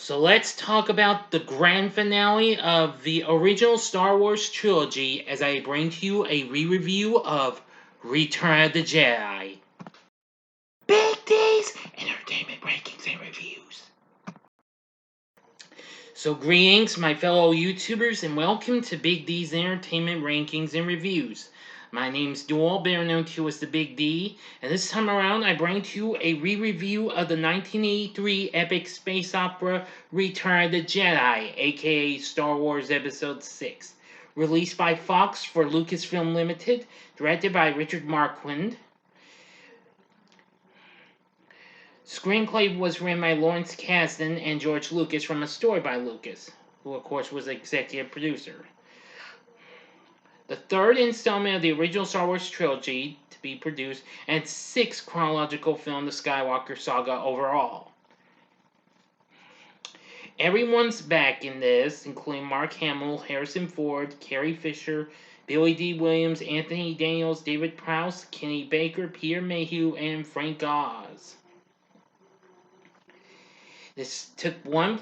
So let's talk about the grand finale of the original Star Wars trilogy as I bring to you a re-review of Return of the Jedi. Big D's Entertainment Rankings and Reviews. So greetings my fellow YouTubers and welcome to Big D's Entertainment Rankings and Reviews. My name's Dual, better known to you as the Big D, and this time around I bring to you a re-review of the 1983 epic space opera Return of the Jedi, aka Star Wars Episode 6. Released by Fox for Lucasfilm Limited, directed by Richard Marquand. Screenplay was written by Lawrence Kasdan and George Lucas from a story by Lucas, who of course was the executive producer. The third installment of the original Star Wars trilogy to be produced, and sixth chronological film, The Skywalker Saga overall. Everyone's back in this, including Mark Hamill, Harrison Ford, Carrie Fisher, Billy Dee Williams, Anthony Daniels, David Prowse, Kenny Baker, Peter Mayhew, and Frank Oz. This took one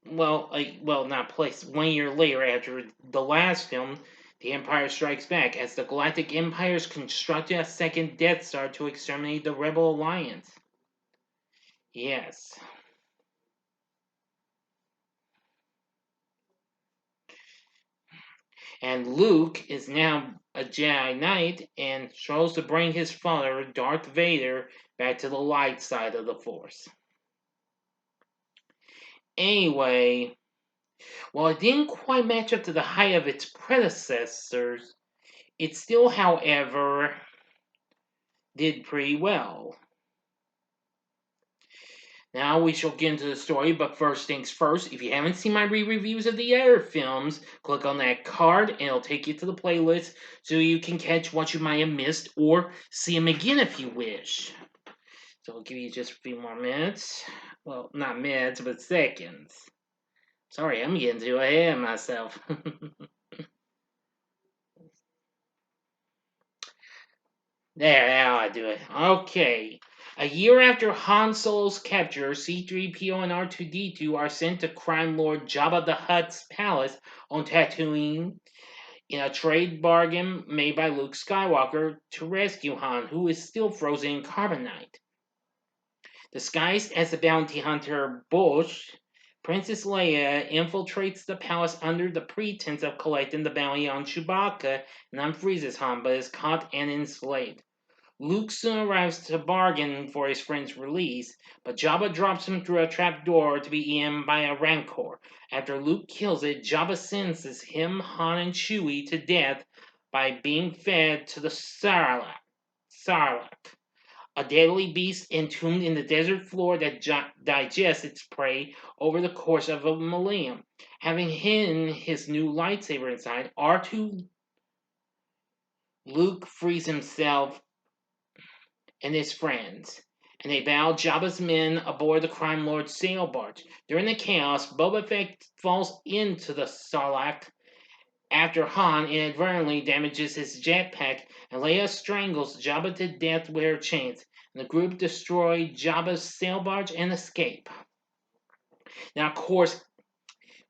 year later after the last film, The Empire Strikes Back, as the Galactic Empires constructed a second Death Star to exterminate the Rebel Alliance. Yes. And Luke is now a Jedi Knight and struggles to bring his father, Darth Vader, back to the light side of the Force. Anyway, while it didn't quite match up to the height of its predecessors, it still, however, did pretty well. Now we shall get into the story, but first things first, if you haven't seen my re-reviews of the other films, click on that card and it'll take you to the playlist so you can catch what you might have missed or see them again if you wish. So I'll give you just a few more minutes. Well, not minutes, but seconds. Sorry, I'm getting too ahead of myself. There, now I do it. Okay. A year after Han Solo's capture, C-3PO and R2-D2 are sent to crime lord Jabba the Hutt's palace on Tatooine in a trade bargain made by Luke Skywalker to rescue Han, who is still frozen in carbonite. Disguised as the bounty hunter Bush, Princess Leia infiltrates the palace under the pretense of collecting the bounty on Chewbacca and unfreezes Han, but is caught and enslaved. Luke soon arrives to bargain for his friend's release, but Jabba drops him through a trapdoor to be eaten by a rancor. After Luke kills it, Jabba sentences him, Han, and Chewie to death by being fed to the Sarlacc, a deadly beast entombed in the desert floor that digests its prey over the course of a millennium. Having hidden his new lightsaber inside, R2 Luke frees himself and his friends, and they bow Jabba's men aboard the crime lord's sail barge. During the chaos, Boba Fett falls into the Sarlacc after Han inadvertently damages his jetpack, and Leia strangles Jabba to death with her chains. And the group destroy Jabba's sail barge and escape. Now, of course,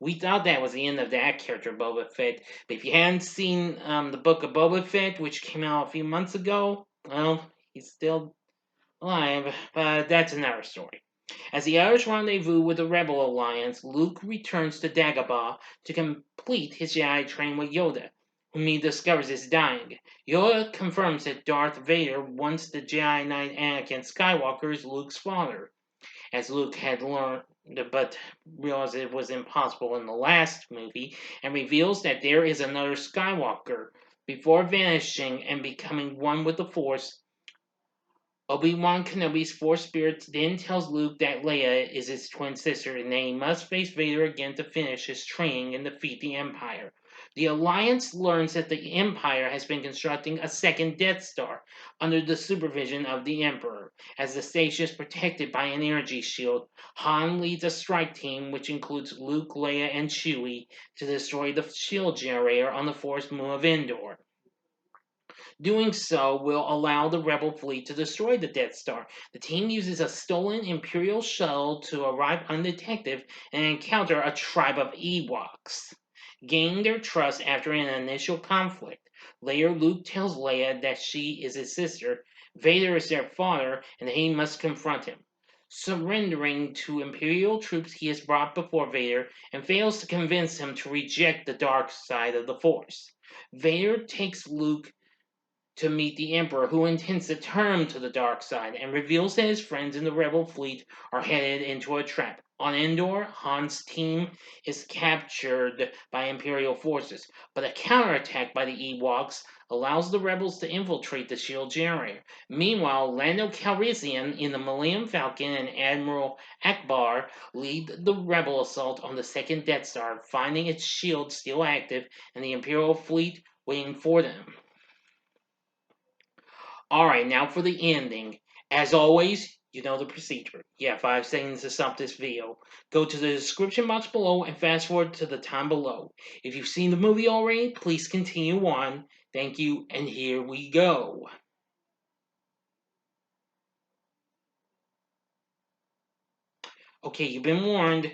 we thought that was the end of that character, Boba Fett. But if you hadn't seen the book of Boba Fett, which came out a few months ago, well, he's still alive, but that's another story. As the others rendezvous with the Rebel Alliance, Luke returns to Dagobah to complete his Jedi training with Yoda, whom he discovers is dying. Yoda confirms that Darth Vader, once the Jedi Knight Anakin Skywalker, is Luke's father, as Luke had learned but realized it was impossible in the last movie, and reveals that there is another Skywalker. Before vanishing and becoming one with the Force, Obi-Wan Kenobi's Force Spirit then tells Luke that Leia is his twin sister and that he must face Vader again to finish his training and defeat the Empire. The Alliance learns that the Empire has been constructing a second Death Star under the supervision of the Emperor. As the station is protected by an energy shield, Han leads a strike team which includes Luke, Leia, and Chewie to destroy the shield generator on the forest moon of Endor. Doing so will allow the Rebel fleet to destroy the Death Star. The team uses a stolen Imperial shuttle to arrive undetected and encounter a tribe of Ewoks. Gaining their trust after an initial conflict, later Luke tells Leia that she is his sister, Vader is their father, and he must confront him. Surrendering to Imperial troops, he is brought before Vader and fails to convince him to reject the dark side of the Force. Vader takes Luke to meet the Emperor, who intends to turn him to the dark side, and reveals that his friends in the Rebel fleet are headed into a trap. On Endor, Han's team is captured by Imperial forces, but a counterattack by the Ewoks allows the rebels to infiltrate the shield generator. Meanwhile, Lando Calrissian in the Millennium Falcon and Admiral Akbar lead the rebel assault on the second Death Star, finding its shield still active and the Imperial fleet waiting for them. Alright, now for the ending. As always, you know the procedure. You have 5 seconds to stop this video. Go to the description box below and fast forward to the time below. If you've seen the movie already, please continue on. Thank you, and here we go. Okay, you've been warned.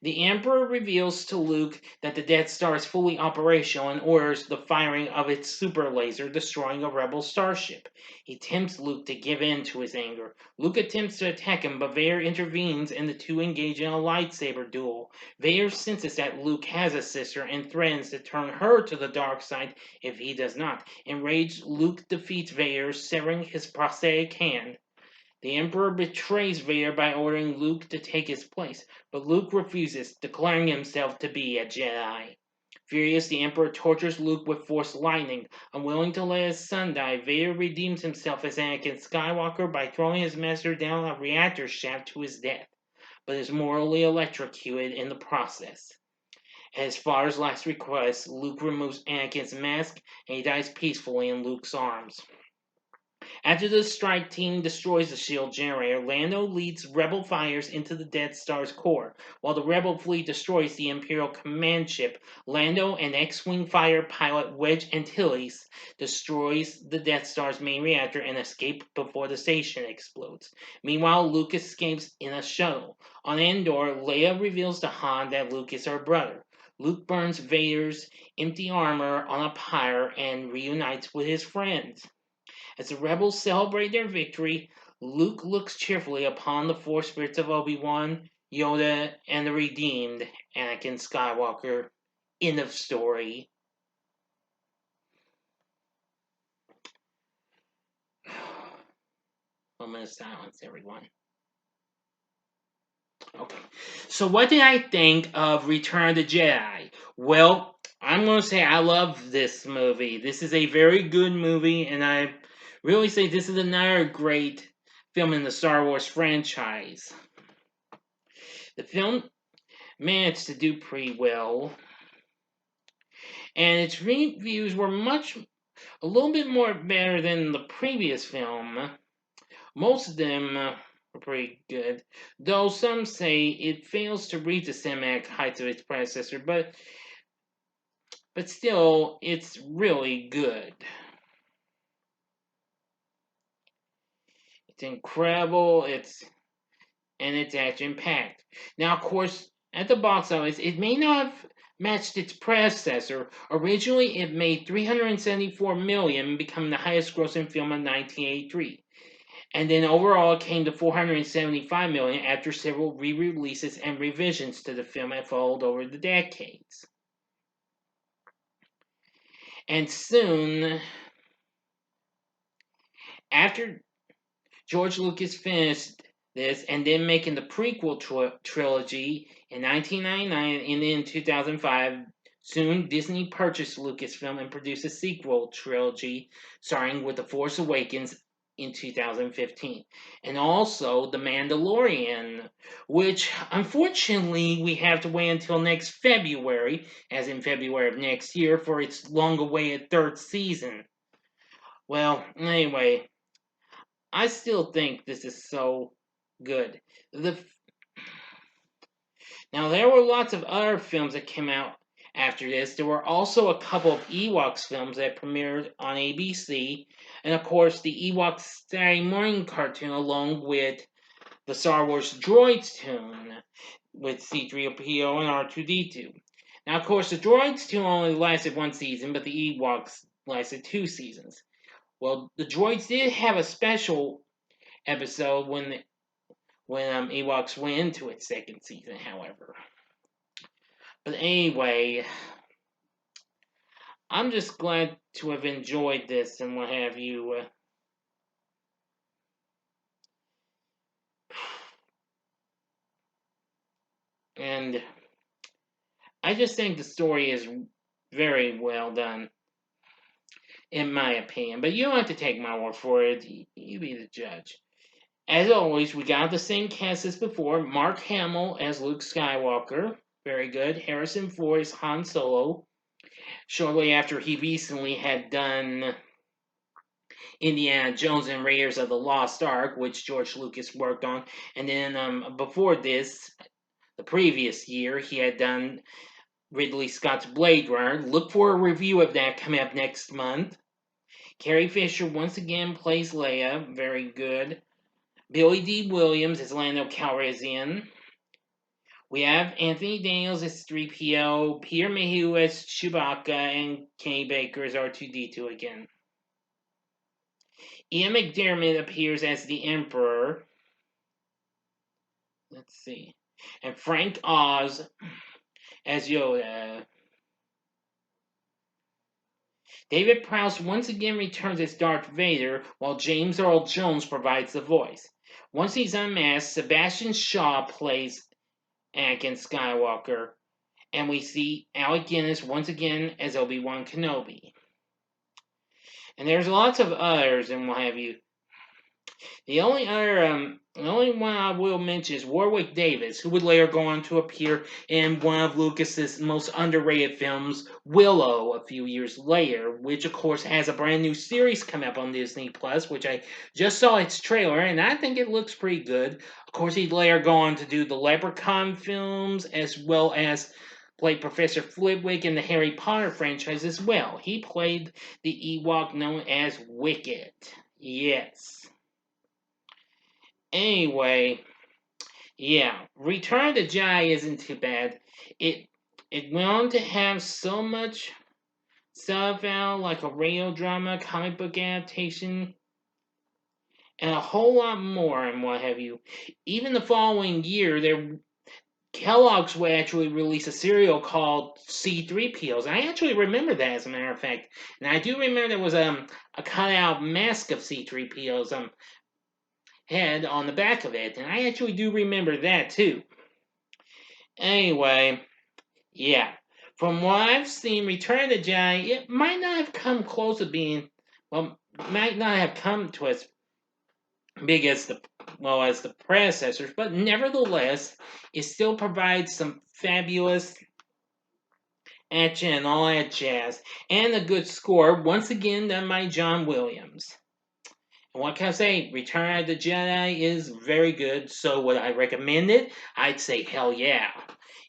The Emperor reveals to Luke that the Death Star is fully operational and orders the firing of its super laser, destroying a rebel starship. He tempts Luke to give in to his anger. Luke attempts to attack him, but Vader intervenes and the two engage in a lightsaber duel. Vader senses that Luke has a sister and threatens to turn her to the dark side if he does not. Enraged, Luke defeats Vader, severing his prosthetic hand. The Emperor betrays Vader by ordering Luke to take his place, but Luke refuses, declaring himself to be a Jedi. Furious, the Emperor tortures Luke with Force lightning. Unwilling to let his son die, Vader redeems himself as Anakin Skywalker by throwing his master down a reactor shaft to his death, but is mortally electrocuted in the process. At his father's last request, Luke removes Anakin's mask and he dies peacefully in Luke's arms. After the strike team destroys the shield generator, Lando leads rebel fighters into the Death Star's core. While the rebel fleet destroys the Imperial command ship, Lando and X-Wing fighter pilot Wedge Antilles destroys the Death Star's main reactor and escape before the station explodes. Meanwhile, Luke escapes in a shuttle. On Endor, Leia reveals to Han that Luke is her brother. Luke burns Vader's empty armor on a pyre and reunites with his friends. As the rebels celebrate their victory, Luke looks cheerfully upon the four spirits of Obi-Wan, Yoda, and the redeemed Anakin Skywalker. End of story. Moment of silence, everyone. Okay, so what did I think of Return of the Jedi? Well, I'm going to say I love this movie. This is a very good movie, and I really say this is another great film in the Star Wars franchise. The film managed to do pretty well, and its reviews were a little bit more better than the previous film. Most of them were pretty good, though some say it fails to reach the cinematic heights of its predecessor, but still, it's really good. It's incredible, it's action-packed. Now, of course, at the box office, it may not have matched its predecessor. Originally, it made $374 million, becoming the highest-grossing film in 1983. And then overall, it came to $475 million after several re-releases and revisions to the film that followed over the decades. And soon, after George Lucas finished this and then making the prequel trilogy in 1999 and then in 2005, soon Disney purchased Lucasfilm and produced a sequel trilogy starting with The Force Awakens in 2015. And also The Mandalorian, which unfortunately we have to wait until next February, as in February of next year, for its long-awaited third season. Well, anyway, I still think this is so good. Now, there were lots of other films that came out After this, there were also a couple of Ewoks films that premiered on ABC, and of course the Ewoks Saturday morning cartoon along with the Star Wars Droids tune with C-3PO and R2-D2. Now, of course, the Droids tune only lasted one season, but the Ewoks lasted 2 seasons. Well, the Droids did have a special episode when Ewoks went into its second season, however. But anyway, I'm just glad to have enjoyed this and what have you. And I just think the story is very well done, in my opinion. But you don't have to take my word for it. You be the judge. As always, we got the same cast as before. Mark Hamill as Luke Skywalker. Very good. Harrison Ford as Han Solo. Shortly after he recently had done Indiana Jones and Raiders of the Lost Ark, which George Lucas worked on. And then before this, the previous year, he had done Ridley Scott's Blade Runner. Look for a review of that coming up next month. Carrie Fisher once again plays Leia. Very good. Dee Williams as Lando Calrissian. We have Anthony Daniels as 3PO, Peter Mayhew as Chewbacca, and Kenny Baker as R2-D2 again. Ian McDiarmid appears as the Emperor. Let's see. And Frank Oz as Yoda. David Prowse once again returns as Darth Vader, while James Earl Jones provides the voice. Once he's unmasked, Sebastian Shaw plays Anakin Skywalker, and we see Alec Guinness once again as Obi-Wan Kenobi. And there's lots of others and what have you. The only one I will mention is Warwick Davis, who would later go on to appear in one of Lucas's most underrated films, Willow, a few years later, which of course has a brand new series coming up on Disney Plus, which I just saw its trailer, and I think it looks pretty good. Of course, he'd later go on to do the Leprechaun films, as well as played Professor Flitwick in the Harry Potter franchise as well. He played the Ewok known as Wicket. Yes. Anyway, yeah, Return of the Jedi isn't too bad. It went on to have so much stuff out, like a radio drama, comic book adaptation, and a whole lot more, and what have you. Even the following year, Kellogg's would actually release a cereal called C-3POs. I actually remember that, as a matter of fact. And I do remember there was a cutout mask of C-3POs head on the back of it. And I actually do remember that, too. Anyway, yeah. From what I've seen, Return of the Jedi, it might not have come close to being, well, might not have come to as big as the predecessors, but nevertheless, it still provides some fabulous action and all that jazz, and a good score, once again done by John Williams. And what can I say? Return of the Jedi is very good, so would I recommend it? I'd say hell yeah.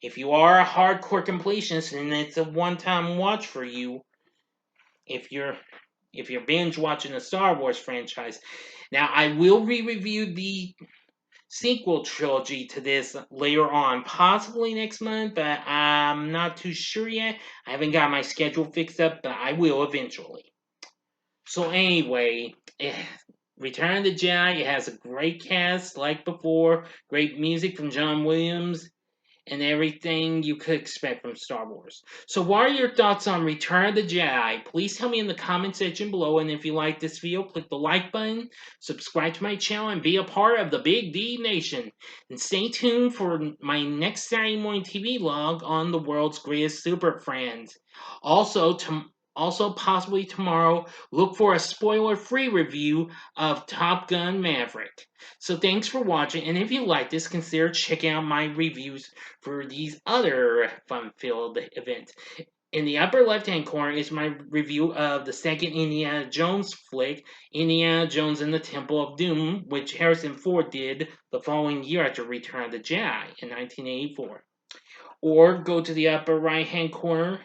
If you are a hardcore completionist and it's a one-time watch for you, if you're binge watching the Star Wars franchise. Now, I will re-review the sequel trilogy to this later on, possibly next month, but I'm not too sure yet. I haven't got my schedule fixed up, but I will eventually. So anyway, Return of the Jedi, it has a great cast like before, great music from John Williams, and everything you could expect from Star Wars. So what are your thoughts on Return of the Jedi? Please tell me in the comment section below, and if you like this video, click the like button, subscribe to my channel, and be a part of the Big D Nation. And stay tuned for my next Saturday morning TV vlog on the world's greatest Super Friends. Also, possibly tomorrow, look for a spoiler-free review of Top Gun Maverick. So thanks for watching, and if you like this, consider checking out my reviews for these other fun-filled events. In the upper left-hand corner is my review of the second Indiana Jones flick, Indiana Jones and the Temple of Doom, which Harrison Ford did the following year after Return of the Jedi in 1984. or go to the upper right hand corner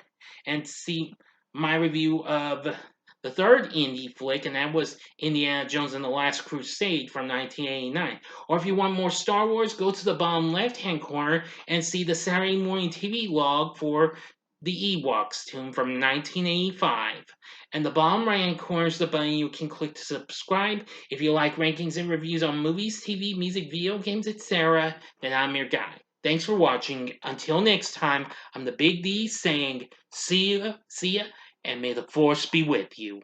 and see my review of the third indie flick, and that was Indiana Jones and the Last Crusade from 1989. Or if you want more Star Wars, go to the bottom left hand corner and see the Saturday morning TV log for the Ewoks tune from 1985. And the bottom right hand corner is the button you can click to subscribe. If you like rankings and reviews on movies, TV, music, video games, etc., then I'm your guy. Thanks for watching. Until next time, I'm the Big D saying see ya, and may the Force be with you.